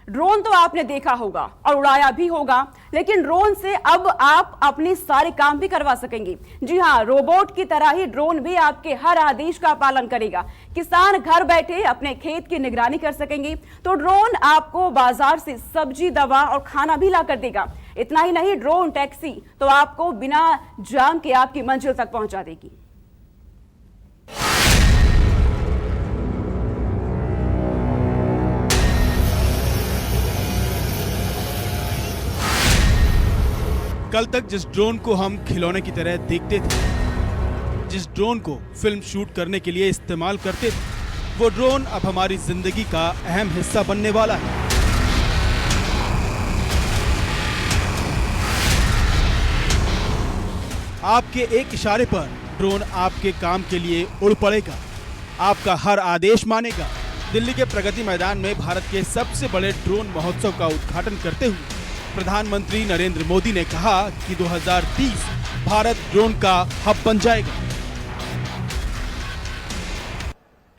Drone तो आपने देखा होगा और उड़ाया भी होगा, लेकिन ड्रोन से अब आप अपने सारे काम भी करवा सकेंगे। जी हां, रोबोट की तरह ही ड्रोन भी आपके हर आदेश का पालन करेगा। किसान घर बैठे अपने खेत की निगरानी कर सकेंगे, तो ड्रोन आपको बाजार से सब्जी, दवा और खाना भी ला कर देगा। इतना ही नहीं, ड्रोन टैक्सी तो आपको बिना जाम के आपकी मंजिल तक पहुंचा देगी। कल तक जिस ड्रोन को हम खिलौने की तरह देखते थे, जिस ड्रोन को फिल्म शूट करने के लिए इस्तेमाल करते थे, वो ड्रोन अब हमारी जिंदगी का अहम हिस्सा बनने वाला है। आपके एक इशारे पर ड्रोन आपके काम के लिए उड़ पड़ेगा, आपका हर आदेश मानेगा। दिल्ली के प्रगति मैदान में भारत के सबसे बड़े ड्रोन महोत्सव का उद्घाटन करते हुए प्रधानमंत्री नरेंद्र मोदी ने कहा कि 2030 भारत ड्रोन का हब बन जाएगा।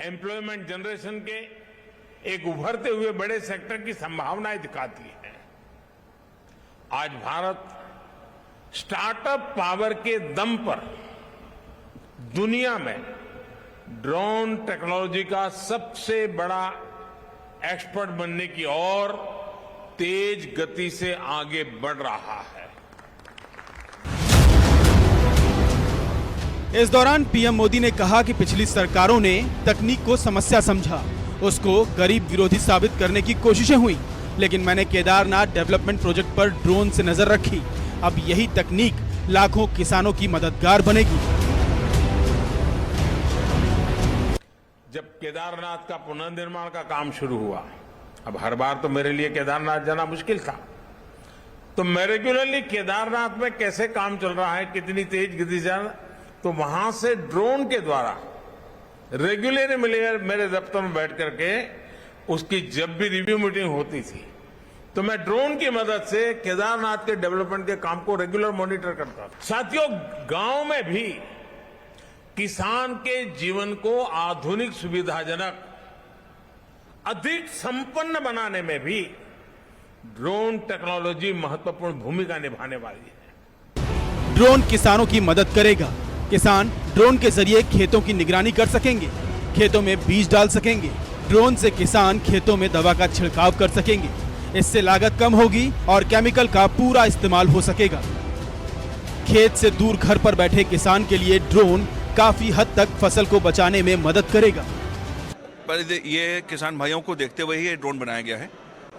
एम्प्लॉयमेंट जनरेशन के एक उभरते हुए बड़े सेक्टर की संभावनाएं दिखाती है। आज भारत स्टार्टअप पावर के दम पर दुनिया में ड्रोन टेक्नोलॉजी का सबसे बड़ा एक्सपर्ट बनने की ओर तेज गति से आगे बढ़ रहा है। इस दौरान पीएम मोदी ने कहा कि पिछली सरकारों ने तकनीक को समस्या समझा, उसको गरीब विरोधी साबित करने की कोशिशें हुई, लेकिन मैंने केदारनाथ डेवलपमेंट प्रोजेक्ट पर ड्रोन से नजर रखी। अब यही तकनीक लाखों किसानों की मददगार बनेगी। जब केदारनाथ का पुनर्निर्माण का काम शुरू हुआ, अब हर बार तो मेरे लिए केदारनाथ जाना मुश्किल था, तो मैं रेगुलरली केदारनाथ में कैसे काम चल रहा है, कितनी तेज गति से, तो वहां से ड्रोन के द्वारा रेगुलर मेरे दफ्तर में बैठ करके उसकी जब भी रिव्यू मीटिंग होती थी, तो मैं ड्रोन की मदद से केदारनाथ के डेवलपमेंट के काम को रेगुलर मॉनिटर करता था। साथियों, गांव में भी किसान के जीवन को आधुनिक, सुविधाजनक, अधिक संपन्न बनाने में भी ड्रोन टेक्नोलॉजी महत्वपूर्ण भूमिका निभाने वाली है। ड्रोन किसानों की मदद करेगा। किसान ड्रोन के जरिए खेतों की निगरानी कर सकेंगे, खेतों में बीज डाल सकेंगे। ड्रोन से किसान खेतों में दवा का छिड़काव कर सकेंगे। इससे लागत कम होगी और केमिकल का पूरा इस्तेमाल हो सकेगा। खेत से दूर घर पर बैठे किसान के लिए ड्रोन काफी हद तक फसल को बचाने में मदद करेगा। पर ये किसान भाइयों को देखते हुए ही ये ड्रोन बनाया गया है,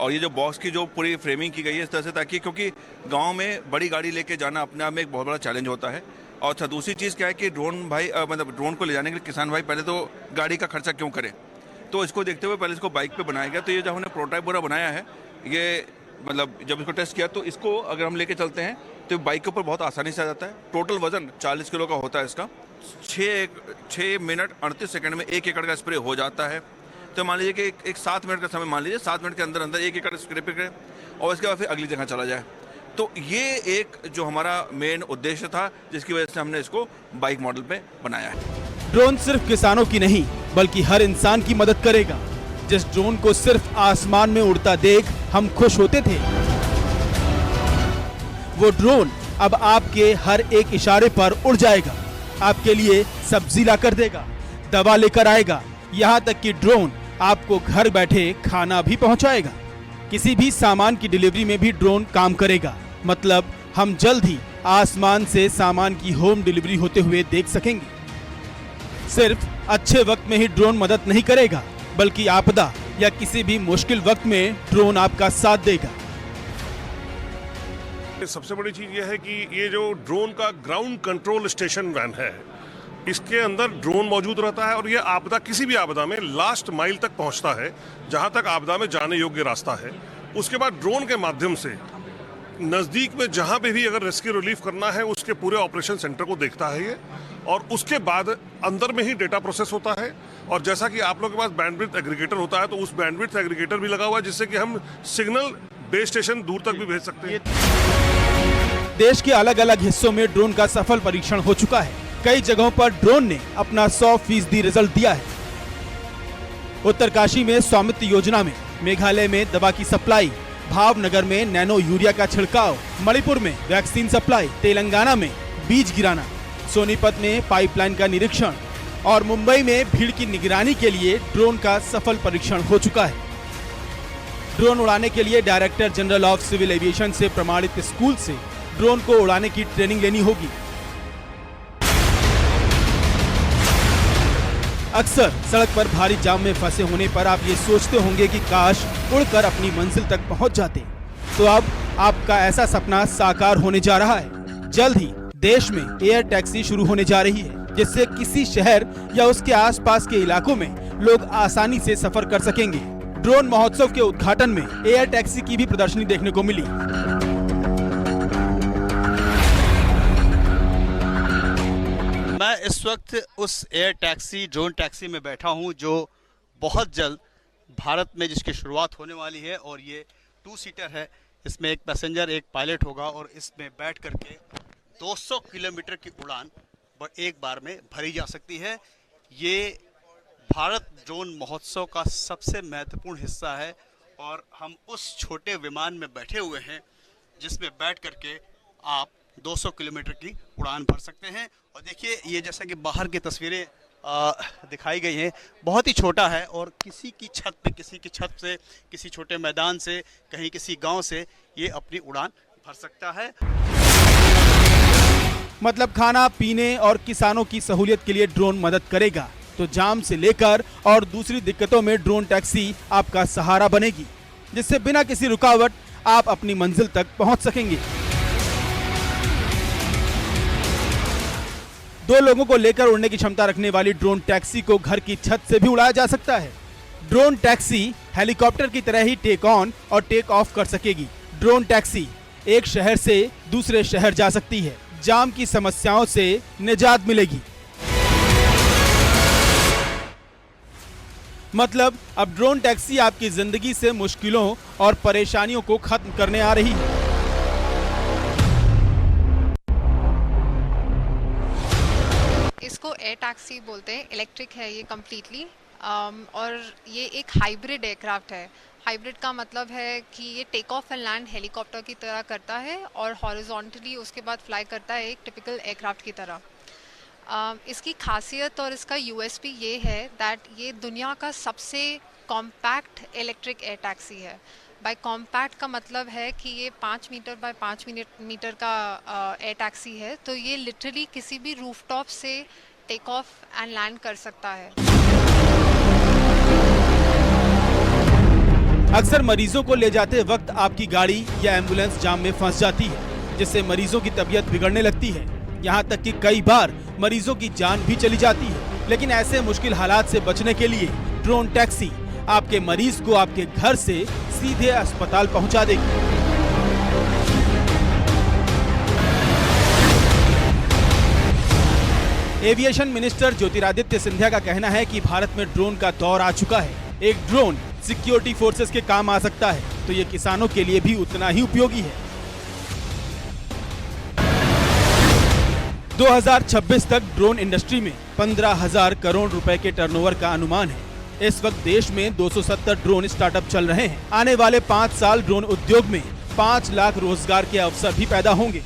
और ये जो बॉक्स की जो पूरी फ्रेमिंग की गई है इस तरह से, ताकि क्योंकि गांव में बड़ी गाड़ी लेके जाना अपने आप में एक बहुत बड़ा चैलेंज होता है। और अच्छा, दूसरी चीज़ क्या है कि ड्रोन भाई मतलब ड्रोन को ले जाने के लिए किसान भाई पहले तो गाड़ी का खर्चा क्यों करें, तो इसको देखते हुए पहले इसको बाइक पे बनाया गया। तो ये जब हमने प्रोटोटाइप पूरा बनाया है, ये मतलब जब इसको टेस्ट किया, तो इसको अगर हम लेके चलते हैं तो बाइक के ऊपर बहुत आसानी से आ जाता है। टोटल वजन 40 किलो का होता है इसका। 6 मिनट 38 सेकंड में 1 एकड़ का स्प्रे हो जाता है। तो मान लीजिए कि एक 7 मिनट का समय, मान लीजिए 7 मिनट के अंदर अंदर 1 एकड़ स्प्रे करें और इसके बाद फिर अगली जगह चला जाए। तो ये एक जो हमारा मेन उद्देश्य था, जिसकी वजह से हमने इसको बाइक मॉडल पे बनाया है। ड्रोन सिर्फ किसानों की नहीं बल्कि हर इंसान की मदद करेगा। जिस ड्रोन को सिर्फ आसमान में उड़ता देख हम खुश होते थे, वो ड्रोन अब आपके हर एक इशारे पर उड़ जाएगा, आपके लिए सब्जी ला कर देगा, दवा लेकर आएगा, यहाँ तक कि ड्रोन आपको घर बैठे खाना भी पहुंचाएगा। किसी भी सामान की डिलीवरी में भी ड्रोन काम करेगा। मतलब हम जल्द ही आसमान से सामान की होम डिलीवरी होते हुए देख सकेंगे। सिर्फ अच्छे वक्त में ही ड्रोन मदद नहीं करेगा, बल्कि आपदा या किसी भी मुश्किल वक्त में ड्रोन आपका साथ देगा। सबसे बड़ी चीज यह है कि ये जो ड्रोन का ग्राउंड कंट्रोल स्टेशन वैन है, इसके अंदर ड्रोन मौजूद रहता है और ये आपदा, किसी भी आपदा में लास्ट माइल तक पहुंचता है, जहां तक आपदा में जाने योग्य रास्ता है। उसके बाद ड्रोन के माध्यम से नजदीक में जहां पे भी अगर रेस्क्यू रिलीफ करना है, उसके पूरे ऑपरेशन सेंटर को देखता है ये, और उसके बाद अंदर में ही डेटा प्रोसेस होता है। और जैसा कि आप लोग के पास बैंडविड्थ एग्रीगेटर होता है, तो उस बैंडविड्थ एग्रीगेटर भी लगा हुआ है, जिससे कि हम सिग्नल बेस स्टेशन दूर तक भी भेज सकते हैं। देश के अलग अलग हिस्सों में ड्रोन का सफल परीक्षण हो चुका है। कई जगहों पर ड्रोन ने अपना 100% रिजल्ट दिया है। उत्तरकाशी में स्वामित्व योजना में मेघालय में दवा की सप्लाई, भावनगर में नैनो यूरिया का छिड़काव, मणिपुर में वैक्सीन सप्लाई, तेलंगाना में बीज गिराना, सोनीपत में पाइपलाइन का निरीक्षण और मुंबई में भीड़ की निगरानी के लिए ड्रोन का सफल परीक्षण हो चुका है। ड्रोन उड़ाने के लिए director general of civil aviation से प्रमाणित स्कूल से ड्रोन को उड़ाने की ट्रेनिंग लेनी होगी। अक्सर सड़क पर भारी जाम में फंसे होने पर आप ये सोचते होंगे कि काश उड़कर अपनी मंजिल तक पहुंच जाते। तो अब आपका ऐसा सपना साकार होने जा रहा है। जल्द ही देश में एयर टैक्सी शुरू होने जा रही है, जिससे किसी शहर या उसके आसपास के इलाकों में लोग आसानी से सफर कर सकेंगे। ड्रोन महोत्सव के उद्घाटन में एयर टैक्सी की भी प्रदर्शनी देखने को मिली। मैं इस वक्त उस एयर टैक्सी ड्रोन टैक्सी में बैठा हूं जो बहुत जल्द भारत में जिसकी शुरुआत होने वाली है और ये 2 सीटर है। इसमें एक पैसेंजर एक पायलट होगा और इसमें बैठ करके 200 किलोमीटर की उड़ान एक बार में भरी जा सकती है। ये भारत ड्रोन महोत्सव का सबसे महत्वपूर्ण हिस्सा है और हम उस छोटे विमान में बैठे हुए हैं जिसमें बैठ करके आप 200 किलोमीटर की उड़ान भर सकते हैं। और देखिए ये जैसा कि बाहर की तस्वीरें दिखाई गई हैं, बहुत ही छोटा है और किसी की छत पे, किसी की छत से, किसी छोटे मैदान से, कहीं किसी गांव से ये अपनी उड़ान भर सकता है। मतलब खाना पीने और किसानों की सहूलियत के लिए ड्रोन मदद करेगा, तो जाम से लेकर और दूसरी दिक्कतों में ड्रोन टैक्सी आपका सहारा बनेगी, जिससे बिना किसी रुकावट आप अपनी मंजिल तक पहुंच सकेंगे। 2 लोगों को लेकर उड़ने की क्षमता रखने वाली ड्रोन टैक्सी को घर की छत से भी उड़ाया जा सकता है। ड्रोन टैक्सी हेलीकॉप्टर की तरह ही टेक ऑन और टेक ऑफ कर सकेगी। ड्रोन टैक्सी एक शहर से दूसरे शहर जा सकती है। जाम की समस्याओं से निजात मिलेगी। मतलब अब ड्रोन टैक्सी आपकी जिंदगी से मुश्किलों और परेशानियों को खत्म करने आ रही है। इसको एयर टैक्सी बोलते हैं, इलेक्ट्रिक है ये कम्प्लीटली, और ये एक हाइब्रिड एयरक्राफ्ट है। हाइब्रिड का मतलब है कि ये take off and land helicopter की तरह करता है और हॉरिजॉन्टली उसके बाद फ्लाई करता है एक टिपिकल एयरक्राफ्ट की तरह। इसकी खासियत और इसका यूएसपी ये है दैट ये दुनिया का सबसे कॉम्पैक्ट इलेक्ट्रिक एयर टैक्सी है। बाय कॉम्पैक्ट का मतलब है कि ये 5 मीटर बाय 5 मीटर का एयर टैक्सी है, तो ये लिटरली किसी भी रूफटॉप से टेक ऑफ एंड लैंड कर सकता है। अक्सर मरीजों को ले जाते वक्त आपकी गाड़ी या एम्बुलेंस जाम में फंस जाती है, जिससे मरीजों की तबीयत बिगड़ने लगती है। यहाँ तक कि कई बार मरीजों की जान भी चली जाती है। लेकिन ऐसे मुश्किल हालात से बचने के लिए ड्रोन टैक्सी आपके मरीज को आपके घर से सीधे अस्पताल पहुंचा देगी। एविएशन मिनिस्टर ज्योतिरादित्य सिंधिया का कहना है कि भारत में ड्रोन का दौर आ चुका है। एक ड्रोन सिक्योरिटी फोर्सेस के काम आ सकता है, तो ये किसानों के लिए भी उतना ही उपयोगी है। 2026 तक ड्रोन इंडस्ट्री में 15,000 करोड़ रुपए के टर्नओवर का अनुमान है। इस वक्त देश में 270 ड्रोन स्टार्टअप चल रहे हैं। आने वाले 5 साल ड्रोन उद्योग में 5 लाख रोजगार के अवसर भी पैदा होंगे।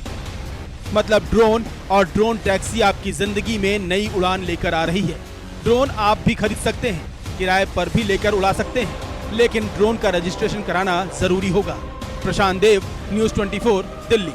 मतलब ड्रोन और ड्रोन टैक्सी आपकी जिंदगी में नई उड़ान लेकर आ रही है। ड्रोन आप भी खरीद सकते हैं, किराए पर भी लेकर उड़ा सकते हैं, लेकिन ड्रोन का रजिस्ट्रेशन कराना जरूरी होगा। प्रशांत देव, न्यूज़ 24, दिल्ली।